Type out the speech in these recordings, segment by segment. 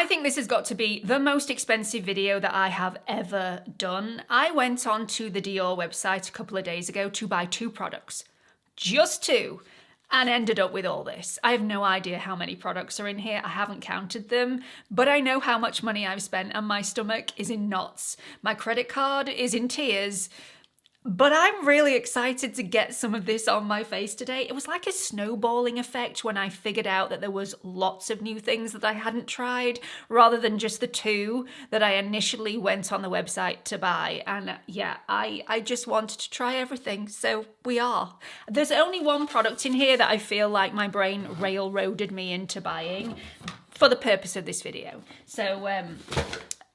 I think this has got to be the most expensive video that I have ever done. I went onto the Dior website a couple of days ago to buy 2 products. Just 2. And ended up with all this. I have no idea how many products are in here. I haven't counted them, but I know how much money I've spent and my stomach is in knots. My credit card is in tears. But I'm really excited to get some of this on my face today. It was like a snowballing effect when I figured out that there was lots of new things that I hadn't tried, rather than just the 2 that I initially went on the website to buy. And yeah, I just wanted to try everything, so we are. There's only one product in here that I feel like my brain railroaded me into buying for the purpose of this video. So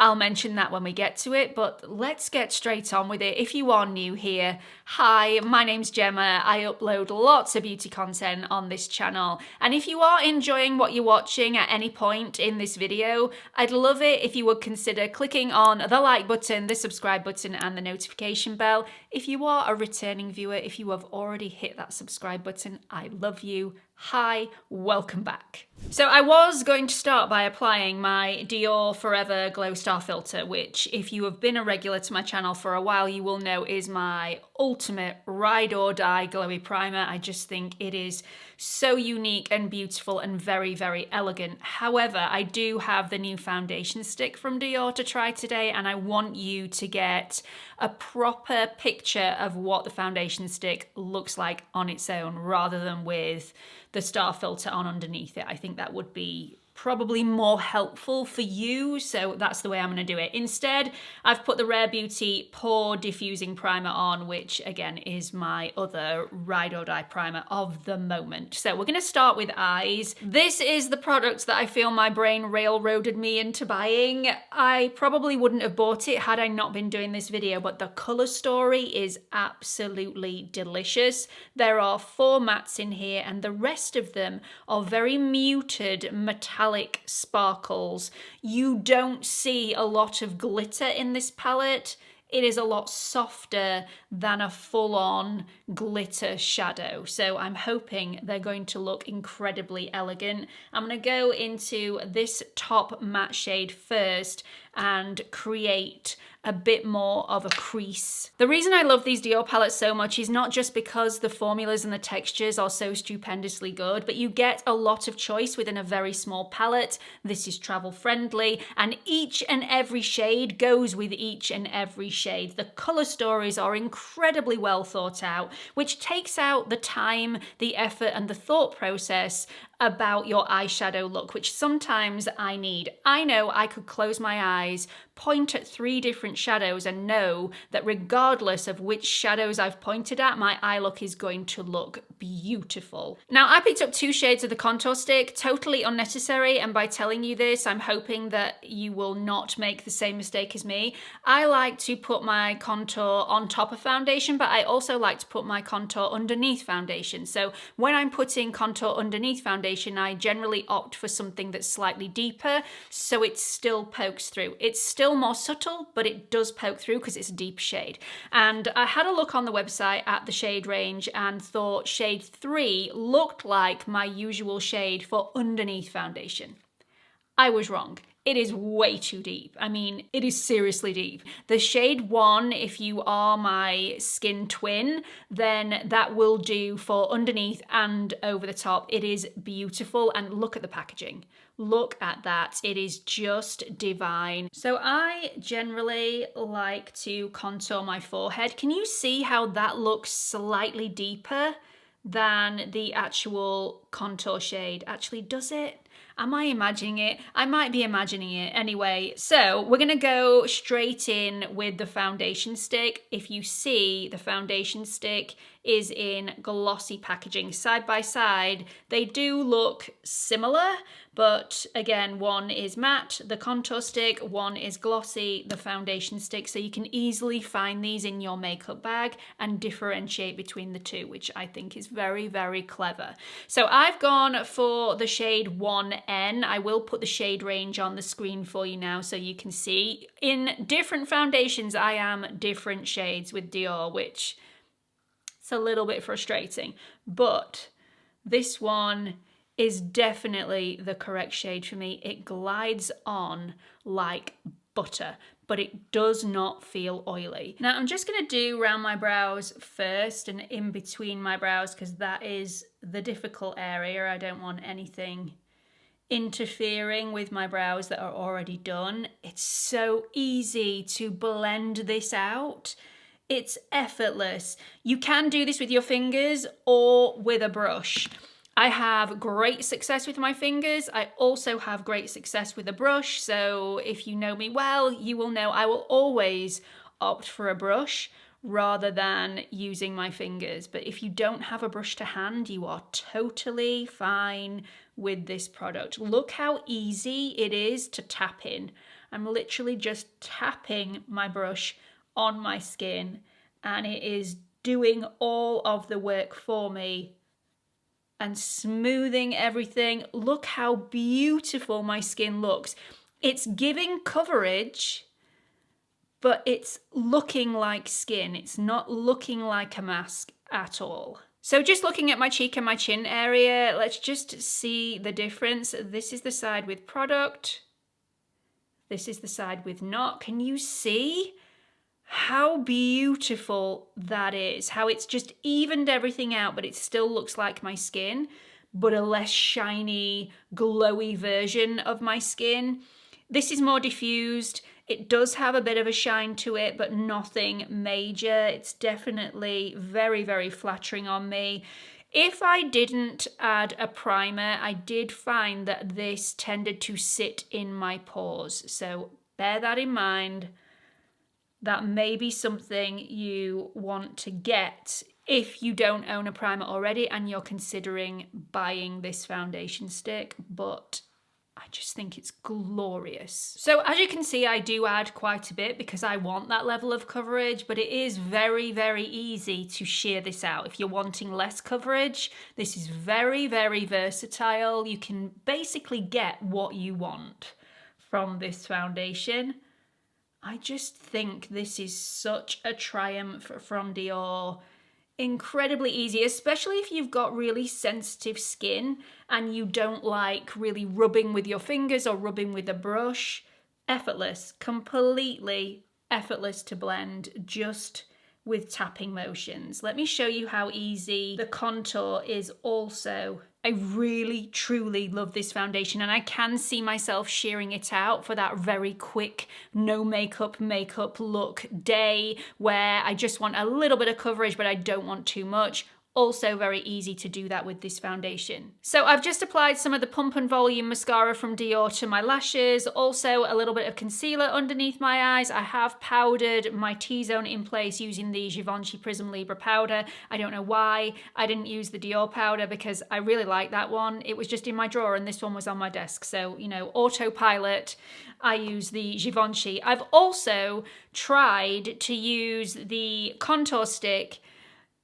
I'll mention that when we get to it, but let's get straight on with it. If you are new here, hi, my name's Gemma. I upload lots of beauty content on this channel. And if you are enjoying what you're watching at any point in this video, I'd love it if you would consider clicking on the like button, the subscribe button, and the notification bell. If you are a returning viewer, if you have already hit that subscribe button, I love you. Hi, welcome back. So I was going to start by applying my Dior Forever Glow Star Filter, which if you have been a regular to my channel for a while, you will know is my ultimate ride or die glowy primer. I just think it is so unique and beautiful and very, very elegant. However, I do have the new foundation stick from Dior to try today, and I want you to get a proper picture of what the foundation stick looks like on its own, rather than with the star filter on underneath it. I think that would be probably more helpful for you, so that's the way I'm going to do it. Instead, I've put the Rare Beauty Pore Diffusing Primer on, which again is my other ride or die primer of the moment. So we're going to start with eyes. This is the product that I feel my brain railroaded me into buying. I probably wouldn't have bought it had I not been doing this video, but the color story is absolutely delicious. There are 4 mattes in here, and the rest of them are very muted metallic sparkles. You don't see a lot of glitter in this palette. It is a lot softer than a full-on glitter shadow. So I'm hoping they're going to look incredibly elegant. I'm going to go into this top matte shade first and create a bit more of a crease. The reason I love these Dior palettes so much is not just because the formulas and the textures are so stupendously good, but you get a lot of choice within a very small palette. This is travel friendly, and each and every shade goes with each and every shade. The color stories are incredibly well thought out, which takes out the time, the effort, and the thought process about your eyeshadow look, which sometimes I need. I know I could close my eyes, point at 3 different shadows, and know that regardless of which shadows I've pointed at, my eye look is going to look beautiful. Now, I picked up 2 shades of the contour stick, totally unnecessary, and by telling you this, I'm hoping that you will not make the same mistake as me. I like to put my contour on top of foundation, but I also like to put my contour underneath foundation. So when I'm putting contour underneath foundation, I generally opt for something that's slightly deeper, so it still pokes through. It's still more subtle, but it does poke through because it's a deep shade. And I had a look on the website at the shade range and thought shade 3 looked like my usual shade for underneath foundation. I was wrong. It is way too deep. I mean, it is seriously deep. The shade 1, if you are my skin twin, then that will do for underneath and over the top. It is beautiful, and look at the packaging. Look at that. It is just divine. So I generally like to contour my forehead. Can you see how that looks slightly deeper than the actual contour shade? Actually, does it? Am I imagining it? I might be imagining it. Anyway, so we're going to go straight in with the foundation stick. If you see, the foundation stick is in glossy packaging. Side by side, they do look similar, but again, one is matte, the contour stick, one is glossy, the foundation stick. So you can easily find these in your makeup bag and differentiate between the 2, which I think is very, very clever. So I've gone for the shade 1N. I will put the shade range on the screen for you now so you can see. In different foundations, I am different shades with Dior, which it's a little bit frustrating, but this one is definitely the correct shade for me. It glides on like butter, but it does not feel oily. Now I'm just gonna do around my brows first and in between my brows, because that is the difficult area. I don't want anything interfering with my brows that are already done. It's so easy to blend this out. It's effortless. You can do this with your fingers or with a brush. I have great success with my fingers. I also have great success with a brush. So if you know me well, you will know I will always opt for a brush rather than using my fingers. But if you don't have a brush to hand, you are totally fine with this product. Look how easy it is to tap in. I'm literally just tapping my brush on my skin and it is doing all of the work for me and smoothing everything. Look how beautiful my skin looks. It's giving coverage, but it's looking like skin. It's not looking like a mask at all. So just looking at my cheek and my chin area, let's just see the difference. This is the side with product. This is the side with not. Can you see how beautiful that is? How it's just evened everything out, but it still looks like my skin, but a less shiny, glowy version of my skin. This is more diffused. It does have a bit of a shine to it, but nothing major. It's definitely very, very flattering on me. If I didn't add a primer, I did find that this tended to sit in my pores. So bear that in mind. That may be something you want to get if you don't own a primer already and you're considering buying this foundation stick, but I just think it's glorious. So as you can see, I do add quite a bit because I want that level of coverage, but it is very, very easy to shear this out. If you're wanting less coverage, this is very, very versatile. You can basically get what you want from this foundation. I just think this is such a triumph from Dior. Incredibly easy, especially if you've got really sensitive skin and you don't like really rubbing with your fingers or rubbing with a brush. Effortless, completely effortless to blend just with tapping motions. Let me show you how easy the contour is also. I really, truly love this foundation and I can see myself shearing it out for that very quick, no makeup look day where I just want a little bit of coverage, but I don't want too much. Also very easy to do that with this foundation. So I've just applied some of the Pump and Volume mascara from Dior to my lashes, also a little bit of concealer underneath my eyes. I have powdered my T-zone in place using the Givenchy Prism Libre powder. I don't know why I didn't use the Dior powder because I really like that one. It was just in my drawer and this one was on my desk. So, you know, autopilot, I use the Givenchy. I've also tried to use the contour stick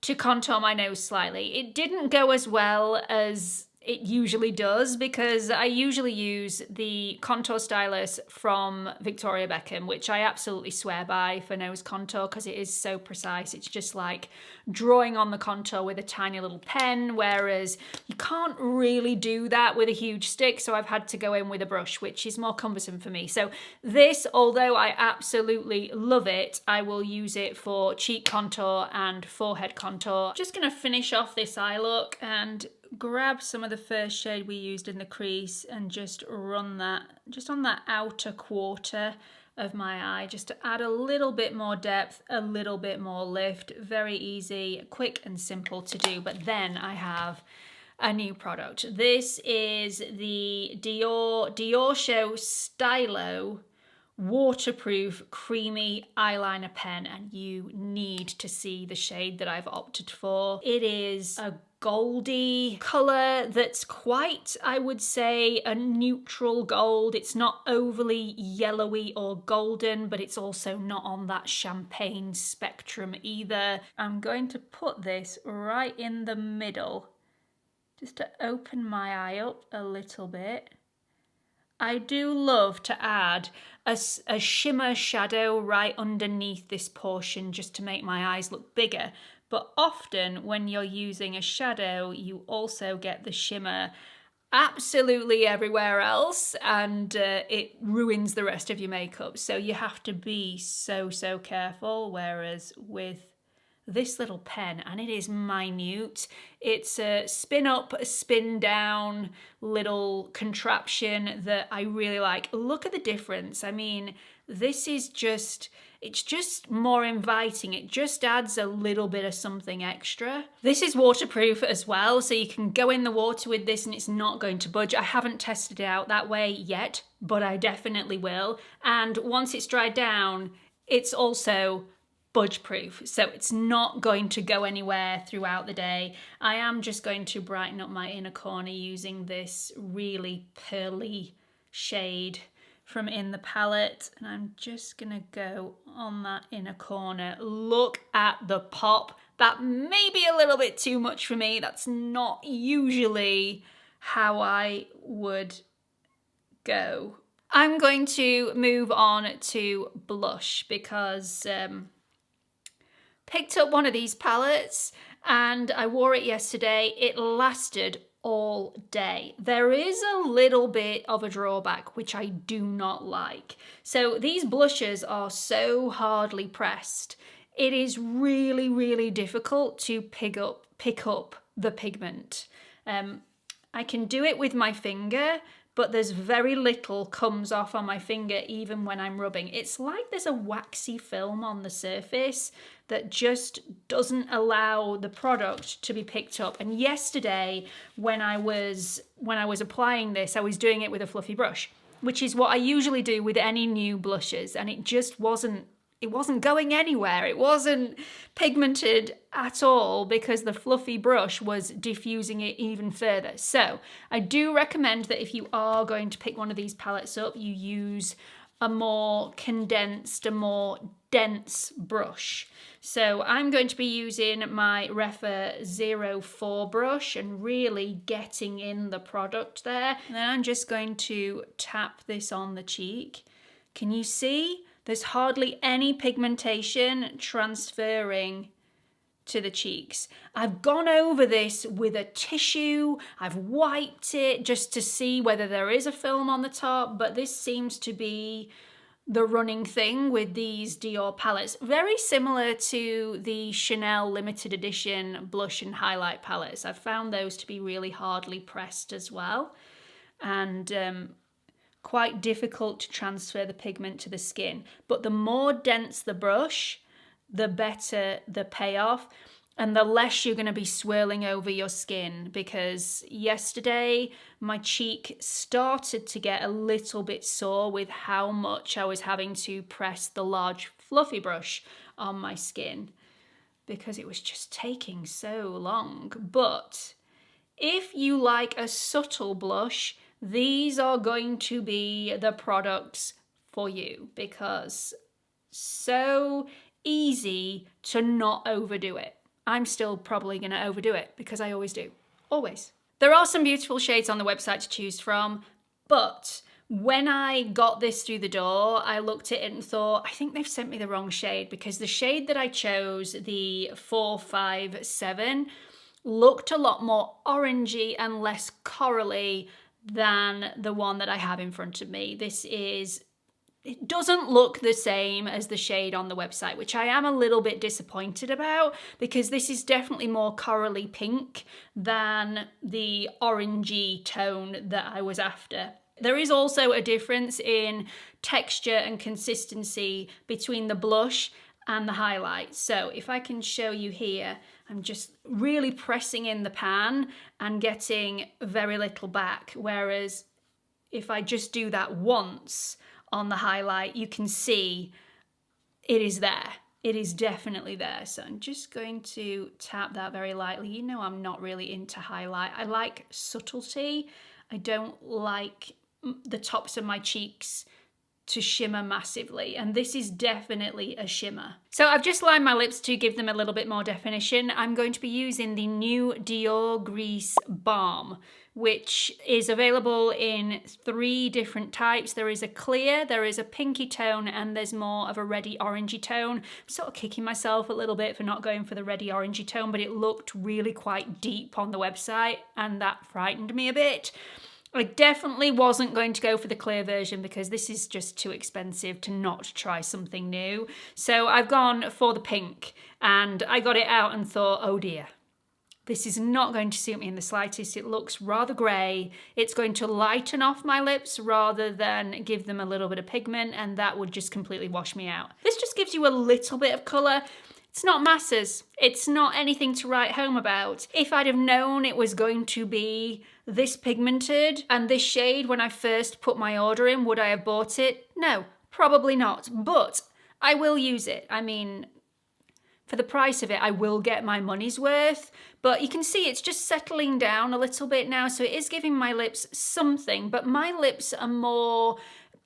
to contour my nose slightly. It didn't go as well as it usually does because I usually use the contour stylus from Victoria Beckham, which I absolutely swear by for nose contour because it is so precise. It's just like drawing on the contour with a tiny little pen, whereas you can't really do that with a huge stick, so I've had to go in with a brush, which is more cumbersome for me. So this, although I absolutely love it, I will use it for cheek contour and forehead contour. Just gonna finish off this eye look and grab some of the first shade we used in the crease and just run that just on that outer quarter of my eye, just to add a little bit more depth, a little bit more lift. Very easy, quick and simple to do. But then I have a new product. This is the Dior Show Stylo waterproof creamy eyeliner pen, and you need to see the shade that I've opted for. It is a goldy color that's quite, I would say, a neutral gold. It's not overly yellowy or golden, but it's also not on that champagne spectrum either. I'm going to put this right in the middle just to open my eye up a little bit. I do love to add a shimmer shadow right underneath this portion just to make my eyes look bigger. But often when you're using a shadow, you also get the shimmer absolutely everywhere else, and it ruins the rest of your makeup. So you have to be so careful. Whereas with this little pen, and it is minute, it's a spin up, spin down little contraption that I really like. Look at the difference. I mean, this is just, it's just more inviting. It just adds a little bit of something extra. This is waterproof as well, so you can go in the water with this and it's not going to budge. I haven't tested it out that way yet, but I definitely will. And once it's dried down, it's also budge proof, so it's not going to go anywhere throughout the day. I am just going to brighten up my inner corner using this really pearly shade from in the palette, and I'm just gonna go on that inner corner. Look at the pop. That may be a little bit too much for me. That's not usually how I would go. I'm going to move on to blush because picked up one of these palettes and I wore it yesterday. It lasted all day. There is a little bit of a drawback, which I do not like. So these blushes are so hardly pressed. It is really difficult to pick up the pigment. I can do it with my finger, but there's very little comes off on my finger even when I'm rubbing. It's like there's a waxy film on the surface that just doesn't allow the product to be picked up. And yesterday, when I was applying this, I was doing it with a fluffy brush, which is what I usually do with any new blushes, and it just wasn't going anywhere. It wasn't pigmented at all because the fluffy brush was diffusing it even further. So I do recommend that if you are going to pick one of these palettes up, you use a more condensed, a more dense brush. So I'm going to be using my Refa 04 brush and really getting in the product there. And then I'm just going to tap this on the cheek. Can you see? There's hardly any pigmentation transferring to the cheeks. I've gone over this with a tissue. I've wiped it just to see whether there is a film on the top, but this seems to be the running thing with these Dior palettes. Very similar to the Chanel limited edition blush and highlight palettes. I've found those to be really hardly pressed as well, and quite difficult to transfer the pigment to the skin. But the more dense the brush, the better the payoff and the less you're going to be swirling over your skin, because yesterday my cheek started to get a little bit sore with how much I was having to press the large fluffy brush on my skin because it was just taking so long. But if you like a subtle blush, these are going to be the products for you, because so easy to not overdo it. I'm still probably going to overdo it because I always do. Always. There are some beautiful shades on the website to choose from, but when I got this through the door, I looked at it and thought, I think they've sent me the wrong shade, because the shade that I chose, the 457, looked a lot more orangey and less corally than the one that I have in front of me. It doesn't look the same as the shade on the website, which I am a little bit disappointed about, because this is definitely more corally pink than the orangey tone that I was after. There is also a difference in texture and consistency between the blush and the highlight. So if I can show you here, I'm just really pressing in the pan and getting very little back. Whereas if I just do that once on the highlight, you can see it is there. It is definitely there. So I'm just going to tap that very lightly. You know, I'm not really into highlight. I like subtlety. I don't like the tops of my cheeks to shimmer massively, and this is definitely a shimmer. So I've just lined my lips to give them a little bit more definition. I'm going to be using the new Dior Grease Balm, which is available in 3 different types. There is a clear, there is a pinky tone, and there's more of a reddy orangey tone. I'm sort of kicking myself a little bit for not going for the reddy orangey tone, but it looked really quite deep on the website and that frightened me a bit. I definitely wasn't going to go for the clear version because this is just too expensive to not try something new. So I've gone for the pink, and I got it out and thought, oh dear. This is not going to suit me in the slightest. It looks rather grey. It's going to lighten off my lips rather than give them a little bit of pigment, and that would just completely wash me out. This just gives you a little bit of colour. It's not masses. It's not anything to write home about. If I'd have known it was going to be this pigmented and this shade when I first put my order in, would I have bought it? No, probably not. But I will use it. I mean, for the price of it, I will get my money's worth, but you can see it's just settling down a little bit now, so it is giving my lips something, but my lips are more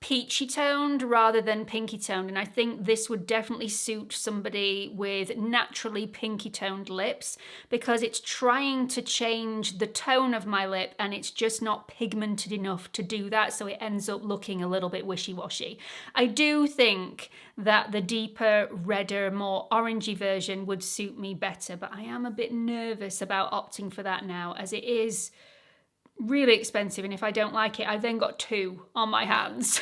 peachy toned rather than pinky toned, and I think this would definitely suit somebody with naturally pinky toned lips because it's trying to change the tone of my lip and it's just not pigmented enough to do that, so it ends up looking a little bit wishy-washy. I do think that the deeper, redder, more orangey version would suit me better, but I am a bit nervous about opting for that now as it is really expensive, and if I don't like it, I've then got 2 on my hands.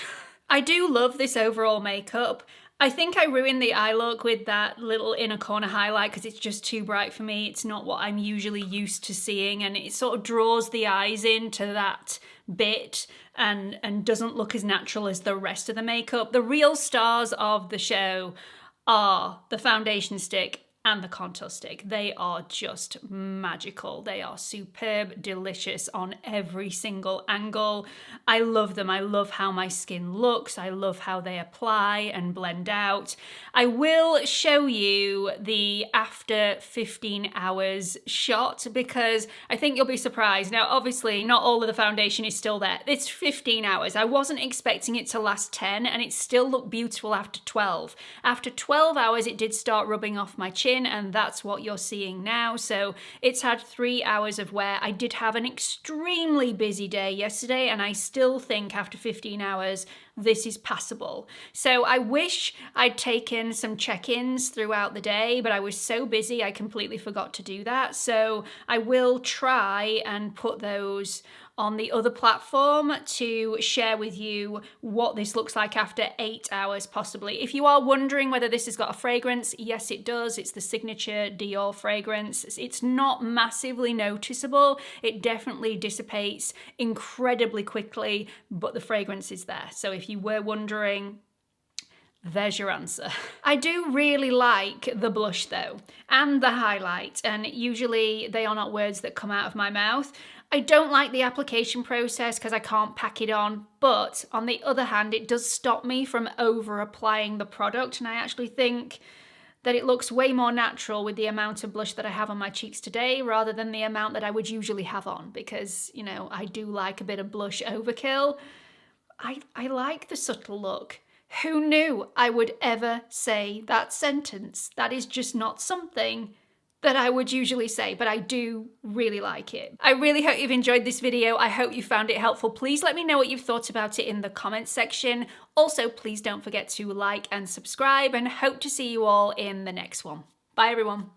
I do love this overall makeup. I think I ruined the eye look with that little inner corner highlight because it's just too bright for me. It's not what I'm usually used to seeing, and it sort of draws the eyes into that bit and doesn't look as natural as the rest of the makeup. The real stars of the show are the foundation stick and the contour stick. They are just magical. They are superb, delicious on every single angle. I love them. I love how my skin looks. I love how they apply and blend out. I will show you the after 15 hours shot because I think you'll be surprised. Now, obviously, not all of the foundation is still there. It's 15 hours. I wasn't expecting it to last 10, and it still looked beautiful after 12. After 12 hours, it did start rubbing off my chin, and that's what you're seeing now. So it's had 3 hours of wear. I did have an extremely busy day yesterday, and I still think after 15 hours this is passable. So I wish I'd taken some check-ins throughout the day, but I was so busy I completely forgot to do that. So I will try and put those on the other platform to share with you what this looks like after 8 hours possibly. If you are wondering whether this has got a fragrance, yes it does. It's the signature Dior fragrance. It's not massively noticeable. It definitely dissipates incredibly quickly, but the fragrance is there. So if you were wondering, there's your answer. I do really like the blush though, and the highlight, and usually they are not words that come out of my mouth. I don't like the application process because I can't pack it on, but on the other hand, it does stop me from over applying the product, and I actually think that it looks way more natural with the amount of blush that I have on my cheeks today rather than the amount that I would usually have on because, you know, I do like a bit of blush overkill. I like the subtle look. Who knew I would ever say that sentence? That is just not something that I would usually say, but I do really like it. I really hope you've enjoyed this video. I hope you found it helpful. Please let me know what you've thought about it in the comments section. Also, please don't forget to like and subscribe, and hope to see you all in the next one. Bye everyone.